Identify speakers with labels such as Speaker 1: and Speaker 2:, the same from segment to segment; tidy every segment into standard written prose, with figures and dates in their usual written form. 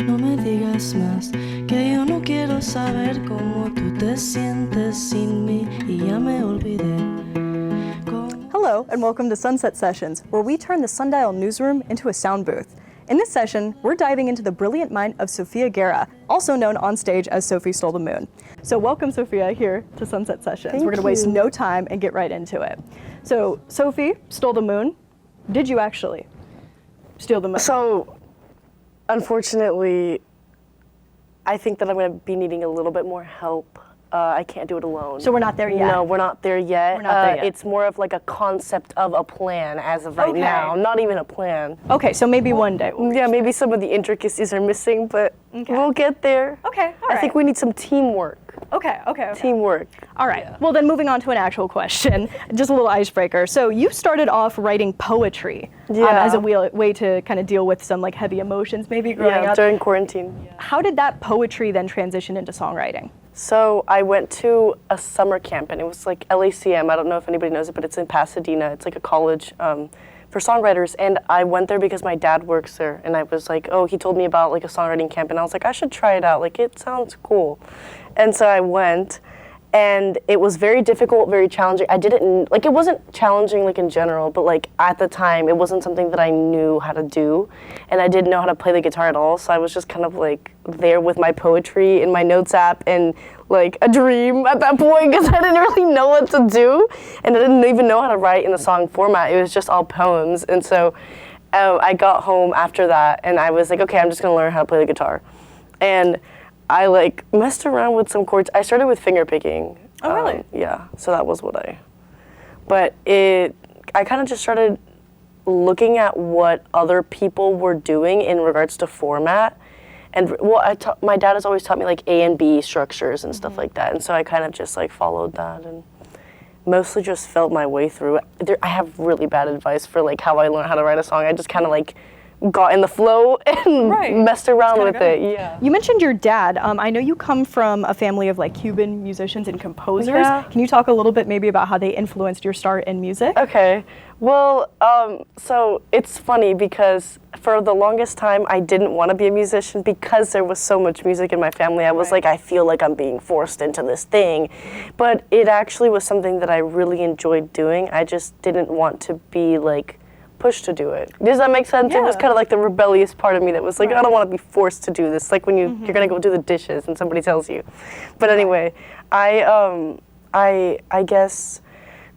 Speaker 1: No me digas más, que yo no quiero saber cómo tú te sientes sin mí y ya me olvidé.
Speaker 2: Hello, and welcome to Sunset Sessions, where we turn the Sundial newsroom into a sound booth. In this session, we're diving into the brilliant mind of Sofia Guerra, also known on stage as Sofistolethemoon. So welcome, Sofia, here to Sunset Sessions. We're going to waste no time and get right into it. So, Sophie stole the moon. Did you actually steal the moon?
Speaker 3: So, unfortunately, I think that I'm going to be needing a little bit more help. I can't do it alone.
Speaker 2: So we're not there yet?
Speaker 3: No, we're not there yet.
Speaker 2: We're not there yet.
Speaker 3: It's more of like a concept of a plan as of right now. Not even a plan.
Speaker 2: Okay, so maybe one day.
Speaker 3: Yeah, maybe some of the intricacies are missing, but we'll get there.
Speaker 2: Okay, all right.
Speaker 3: I think we need some teamwork.
Speaker 2: Okay.
Speaker 3: Teamwork.
Speaker 2: All right. Well, then moving on to an actual question, just a little icebreaker. So you started off writing poetry as a way to kind of deal with some like heavy emotions maybe growing up.
Speaker 3: During quarantine.
Speaker 2: How did that poetry then transition into songwriting?
Speaker 3: So I went to a summer camp, and it was like LACM. I don't know if anybody knows it, but it's in Pasadena. It's like a college for songwriters, and I went there because my dad works there, and I was like, oh, he told me about like a songwriting camp, and I was like, I should try it out. Like, it sounds cool. And so I went, and it was very difficult, very challenging. I didn't, like, it wasn't challenging like in general, but like at the time, it wasn't something that I knew how to do, and I didn't know how to play the guitar at all, so I was just kind of like there with my poetry in my notes app and like a dream at that point, because I didn't really know what to do, and I didn't even know how to write in the song format. It was just all poems. And so I got home after that, and I was like, okay, I'm just gonna learn how to play the guitar. And I like messed around with some chords. I started with finger picking.
Speaker 2: Oh, really?
Speaker 3: Yeah, so that was what but I kind of just started looking at what other people were doing in regards to format. And well, my dad has always taught me like A and B structures and stuff like that. And so I kind of just like followed that and mostly just felt my way through it. I have really bad advice for like how I learned how to write a song. I just kind of like got in the flow and messed around with it. Yeah.
Speaker 2: You mentioned your dad. I know you come from a family of like Cuban musicians and composers.
Speaker 3: Yeah.
Speaker 2: Can you talk a little bit maybe about how they influenced your start in music?
Speaker 3: Okay. Well, so it's funny because for the longest time I didn't want to be a musician because there was so much music in my family. I was like, I feel like I'm being forced into this thing. But it actually was something that I really enjoyed doing. I just didn't want to be like pushed to do it. Does that make sense?
Speaker 2: Yeah.
Speaker 3: It was kind of like the rebellious part of me that was like, I don't want to be forced to do this. Like when you're gonna go do the dishes and somebody tells you. But anyway, I guess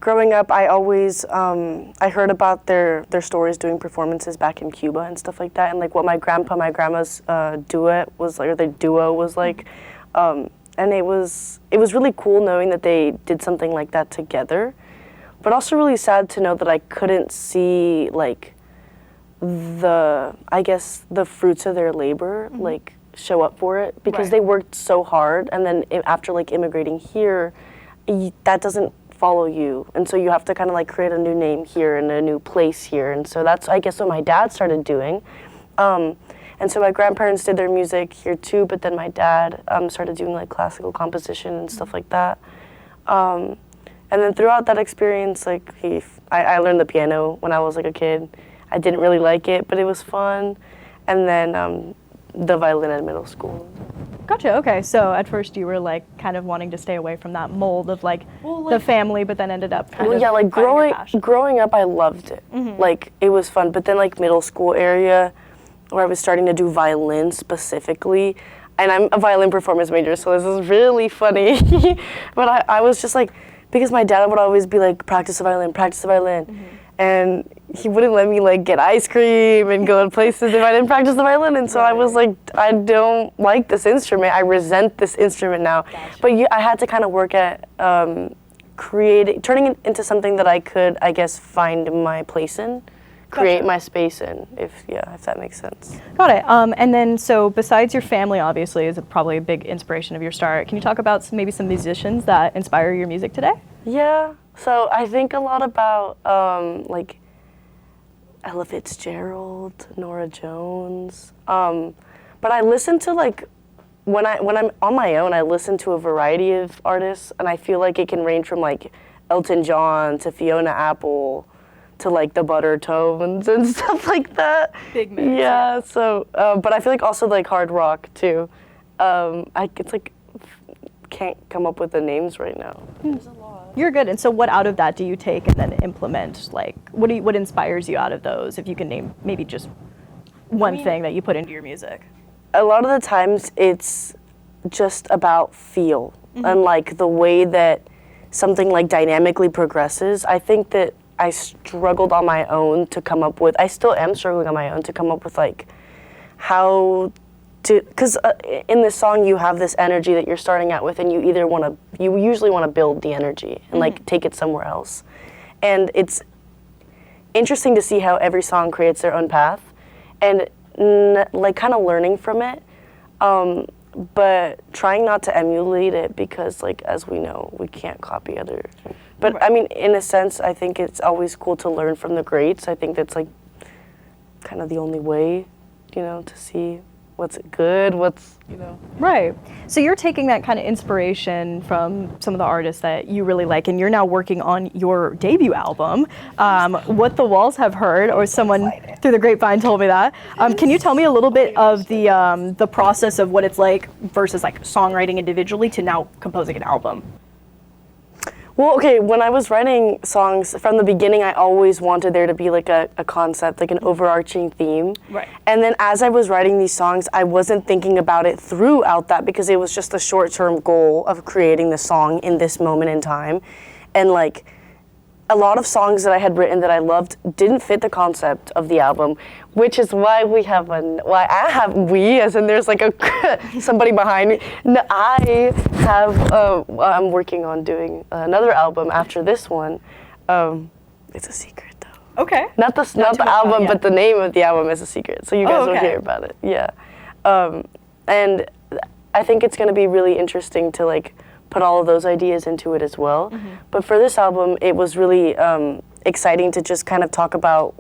Speaker 3: growing up, I always I heard about their stories doing performances back in Cuba and stuff like that, and like what my grandma's duet was like, or their duo was like, and it was really cool knowing that they did something like that together. But also really sad to know that I couldn't see like the fruits of their labor like show up for it, because they worked so hard, and then after like immigrating here, that doesn't follow you, and so you have to kind of like create a new name here and a new place here. And so that's, I guess, what my dad started doing. And so my grandparents did their music here too, but then my dad started doing like classical composition and stuff like that. And then throughout that experience, like I learned the piano when I was like a kid. I didn't really like it, but it was fun. And then the violin in middle school.
Speaker 2: Gotcha. Okay. So at first you were like kind of wanting to stay away from that mold of like the family, but then ended up kind of
Speaker 3: like growing up, I loved it. Like it was fun. But then like middle school area, where I was starting to do violin specifically, and I'm a violin performance major, so this is really funny. But I was just like, because my dad would always be like, practice the violin. And he wouldn't let me like get ice cream and go to places if I didn't practice the violin. And so I was like, I don't like this instrument. I resent this instrument now. Gotcha. But I had to kind of work at turning it into something that I could, I guess, find my place in. Create my space in, if that makes sense.
Speaker 2: Got it. And then, so besides your family, obviously, is probably a big inspiration of your start. Can you talk about maybe some musicians that inspire your music today? Yeah.
Speaker 3: So I think a lot about like Ella Fitzgerald, Nora Jones. But I listen to like when I'm on my own, I listen to a variety of artists, and I feel like it can range from like Elton John to Fiona Apple to like the butter tones and stuff like that.
Speaker 2: Big mix.
Speaker 3: Yeah. So, but I feel like also like hard rock too. It's like can't come up with the names right now. There's a lot.
Speaker 2: You're good. And so what out of that do you take and then implement? Like, what inspires you out of those? If you can name maybe just one thing that you put into your music.
Speaker 3: A lot of the times it's just about feel and like the way that something like dynamically progresses. I think that I struggled on my own to come up with, I still am struggling on my own to come up with like how to, because in this song you have this energy that you're starting out with and you usually want to build the energy and like take it somewhere else. And it's interesting to see how every song creates their own path and like kind of learning from it. But trying not to emulate it because, like, as we know, we can't copy others. But, right. I mean, in a sense, I think it's always cool to learn from the greats. I think that's, like, kind of the only way, you know, to see what's good, what's, you know. Right.
Speaker 2: So you're taking that kind of inspiration from some of the artists that you really like, and you're now working on your debut album, What the Walls Have Heard, or someone through the grapevine told me that. Can you tell me a little bit of the process of what it's like versus like songwriting individually to now composing an album?
Speaker 3: Well, okay, when I was writing songs, from the beginning, I always wanted there to be like a concept, like an overarching theme.
Speaker 2: Right.
Speaker 3: And then as I was writing these songs, I wasn't thinking about it throughout that because it was just a short-term goal of creating the song in this moment in time. And like, a lot of songs that I had written that I loved didn't fit the concept of the album, which is why as in there's like somebody behind me. No, I have, I'm working on doing another album after this one. It's a secret though.
Speaker 2: Okay.
Speaker 3: Not the album, but the name of the album is a secret, so you guys will hear about it. Yeah. And I think it's gonna be really interesting to like put all of those ideas into it as well. But for this album, it was really exciting to just kind of talk about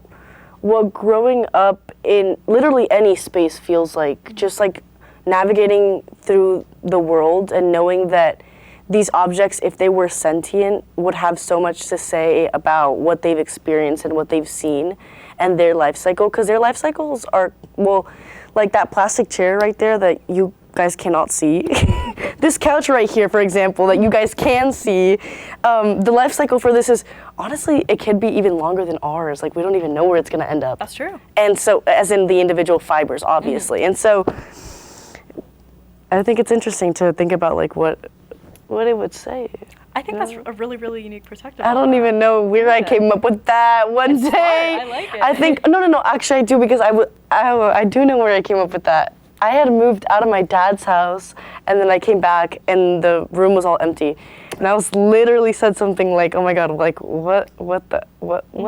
Speaker 3: what growing up in literally any space feels like, just like navigating through the world and knowing that these objects, if they were sentient, would have so much to say about what they've experienced and what they've seen and their life cycle, because their life cycles are, well, like that plastic chair right there that you guys cannot see. This couch right here, for example, that you guys can see, the life cycle for this is, honestly, it could be even longer than ours. Like, we don't even know where it's gonna end up.
Speaker 2: That's true.
Speaker 3: And so, as in the individual fibers, obviously. And so, I think it's interesting to think about, like, what it would say.
Speaker 2: I think that's a really, really unique perspective.
Speaker 3: I don't even know where I came up with that one day.
Speaker 2: Smart. I like it.
Speaker 3: I think, no, actually I do, because I do know where I came up with that. I had moved out of my dad's house, and then I came back, and the room was all empty. And I was literally said something like, "Oh my God, like what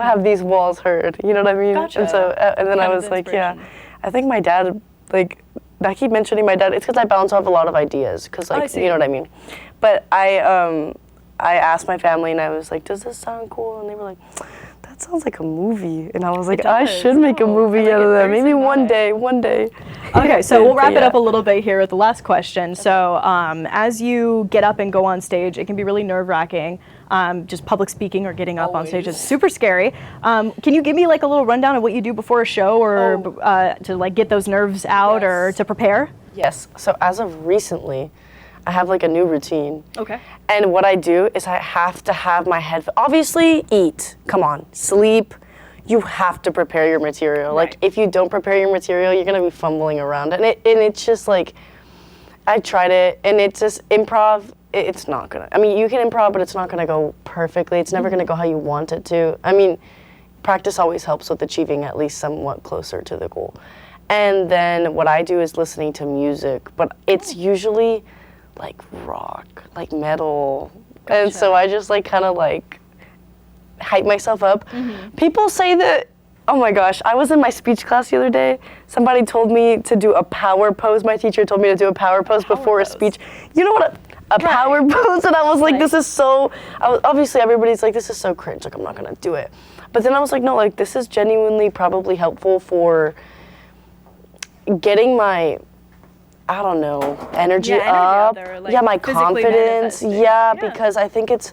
Speaker 3: have these walls heard?" You know what I mean?
Speaker 2: Gotcha.
Speaker 3: And so, and then I was like, yeah, I think my dad, like, I keep mentioning my dad. It's because I bounce off a lot of ideas, because like, you know what I mean. But I asked my family, and I was like, "Does this sound cool?" And they were like, "That sounds like a movie." And I was like, I should make a movie out of that. Maybe one day.
Speaker 2: Okay, so we'll wrap it up a little bit here with the last question. So as you get up and go on stage, it can be really nerve-wracking. Just public speaking or getting up on stage is super scary. Can you give me like a little rundown of what you do before a show, or to like get those nerves out, or to prepare?
Speaker 3: Yes, so as of recently, I have like a new routine.
Speaker 2: Okay.
Speaker 3: And what I do is I have to have my head, obviously eat, come on, sleep. You have to prepare your material. Like, if you don't prepare your material, you're gonna be fumbling around. And it's just like, I tried it, and it's just improv, it's not gonna, I mean, you can improv, but it's not gonna go perfectly. It's never gonna go how you want it to. I mean, practice always helps with achieving at least somewhat closer to the goal. And then what I do is listening to music, but it's usually like rock, like metal. Gotcha. And so I just like kind of like hype myself up. People say that, oh my gosh, I was in my speech class the other day. Somebody told me to do a power pose. My teacher told me to do a power pose before a speech. You know what a power pose? And I was like, this is so, obviously everybody's like, this is so cringe, like I'm not gonna do it. But then I was like, no, like this is genuinely probably helpful for getting my, I don't know, energy up. Like my confidence. Because I think it's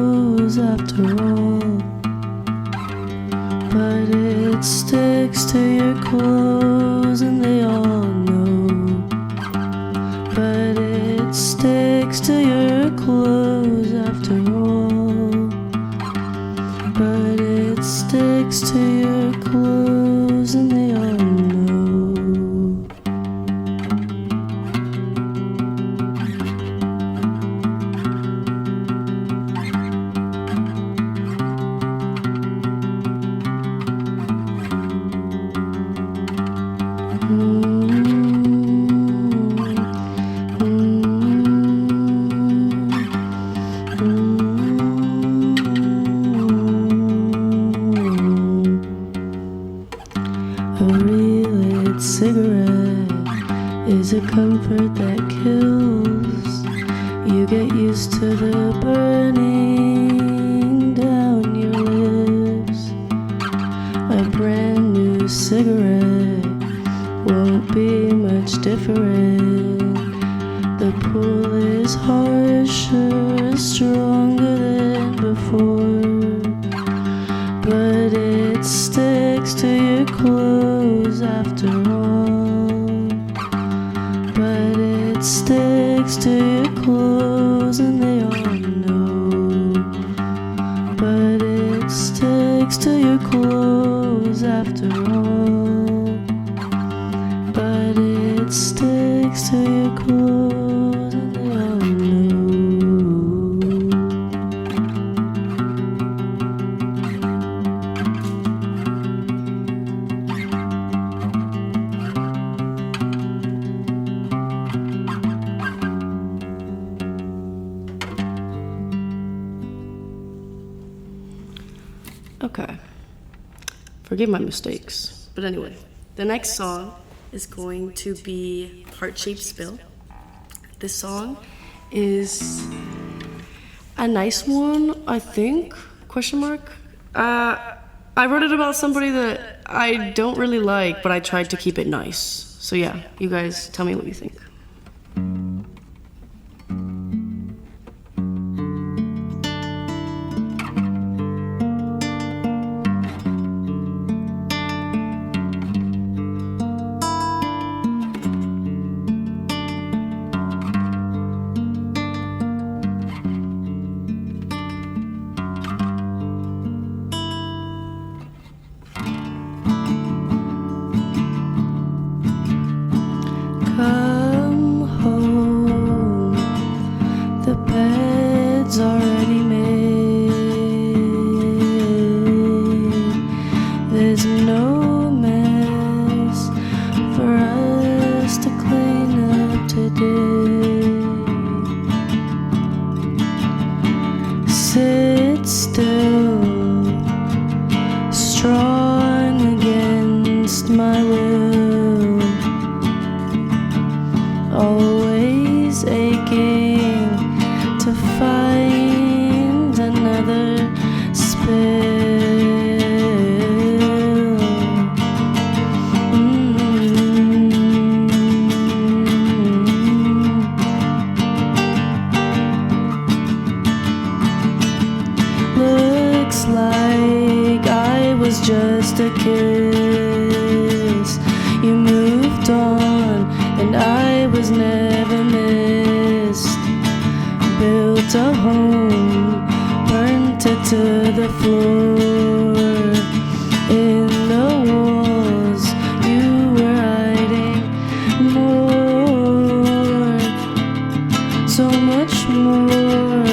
Speaker 1: clothes and they all know. But it sticks to your clothes after all. But it sticks to your clothes and they all know. A relit cigarette is a comfort that kills. You get used to the burning down your lips. A brand new cigarette won't be much different. The pull is harsher, stronger than before. But it sticks to your clothes after all. But it sticks to your clothes and they all know. But it sticks to your clothes after all. But it sticks to your clothes and they all know. Okay. Forgive my mistakes. But anyway, the next song is going to be Heart-Shaped Spill. This song is a nice one, I think, question mark. I wrote it about somebody that I don't really like, but I tried to keep it nice. So yeah, you guys tell me what you think. Come home, the bed's already made. There's no mess for us to clean up today. Sit still, strong against my will. Always aching to find another spill. Looks like I was just a kiss. You moved on and I was never missed. Built a home, burnt it to the floor. In the walls, you were hiding more. So much more,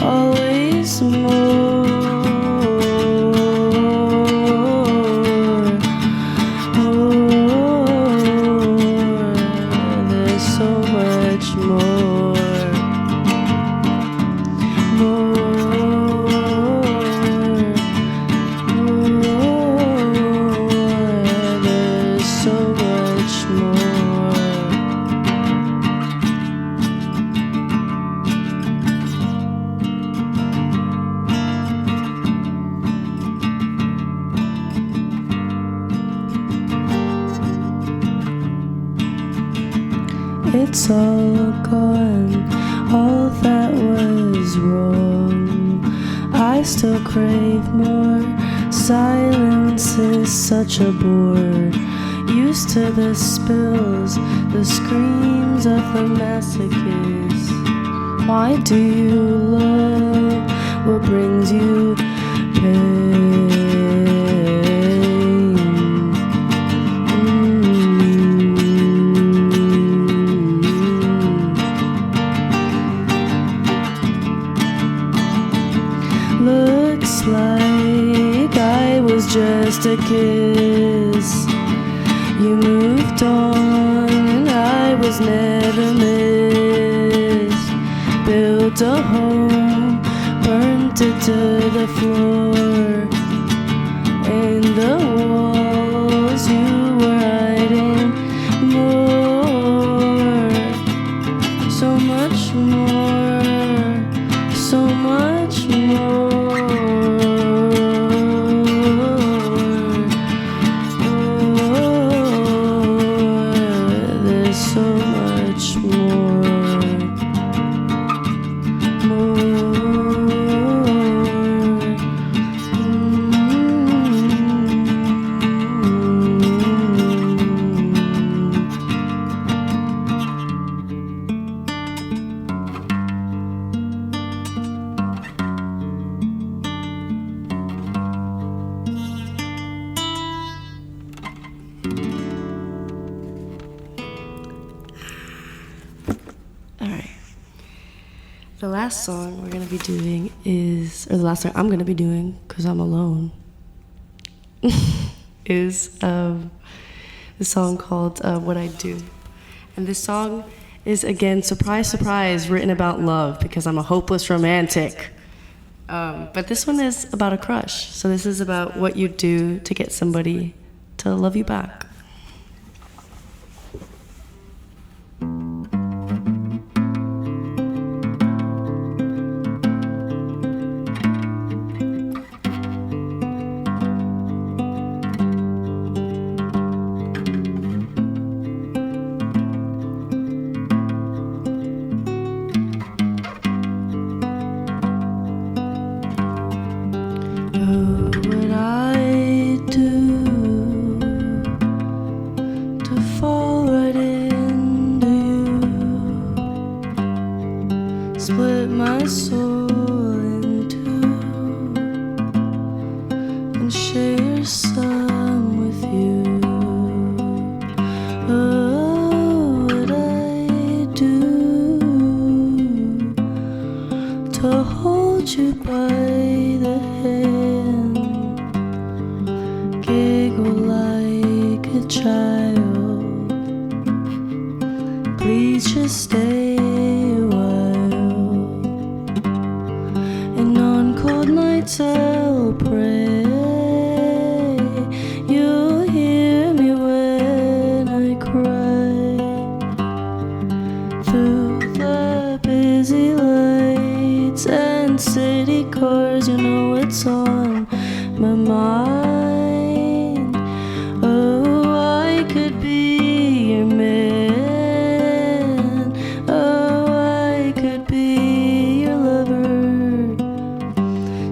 Speaker 1: always more. It's all gone, all that was wrong. I still crave more, Silence is such a bore. Used to the spills, the screams of the masochists. Why do you love what brings you pain? Looks like I was just a kiss. You moved on and I was never missed. Built a home, burnt it to the floor. In the walls you were hiding more. So much more, so much more. The last song we're going to be doing is, or the last song I'm going to be doing, because I'm alone, is the song called What I Do. And this song is, again, surprise, surprise, written about love, because I'm a hopeless romantic. But this one is about a crush. So this is about what you do to get somebody to love you back. What I do to fall right into you, split my soul in two, and share some with you. Oh, what I do to hold you by the hand, giggle like a child. Please just stay a while. And on cold nights I'll pray you'll hear me when I cry. Through the busy lights and city cars, you know what's on my mind. Oh, I could be your man. Oh, I could be your lover.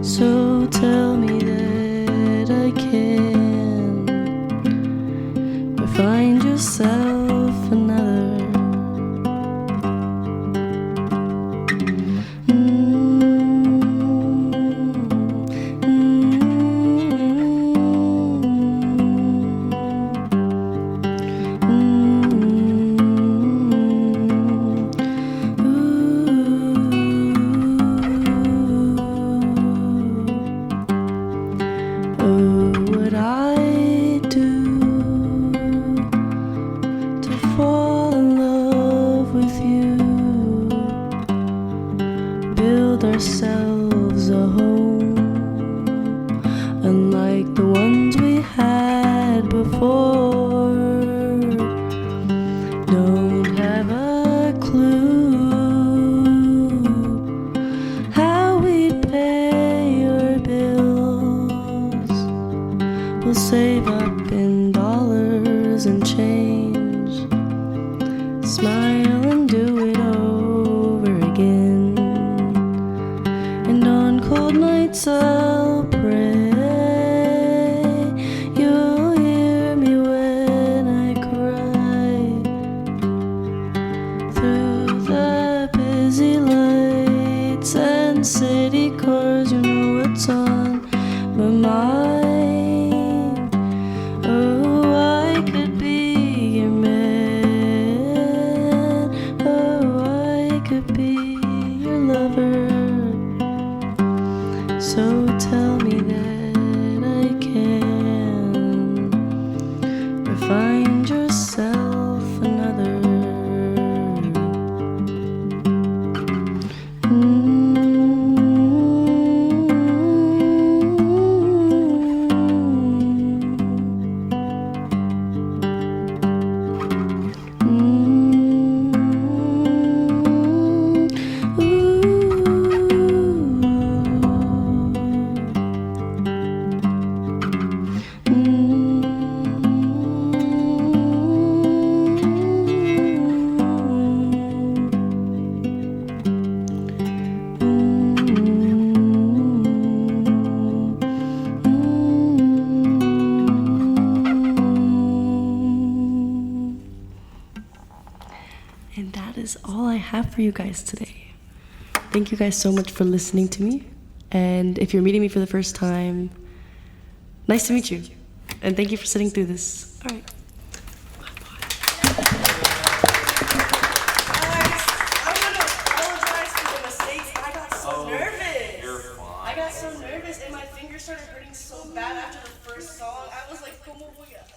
Speaker 1: So tell me that I can, or find yourself another. What I do to fall in love with you, build ourselves a home unlike the ones we had before. Don't have a clue how we'd pay your bills. We'll save up in dollars and change, smile and do it over again. And on cold nights I'll pray all I have for you guys today. Thank you guys so much for listening to me. And if you're meeting me for the first time, nice to meet you. And thank you for sitting through this. All right.
Speaker 4: I got so nervous and my fingers started hurting so bad after the first song. I was like, como voy a...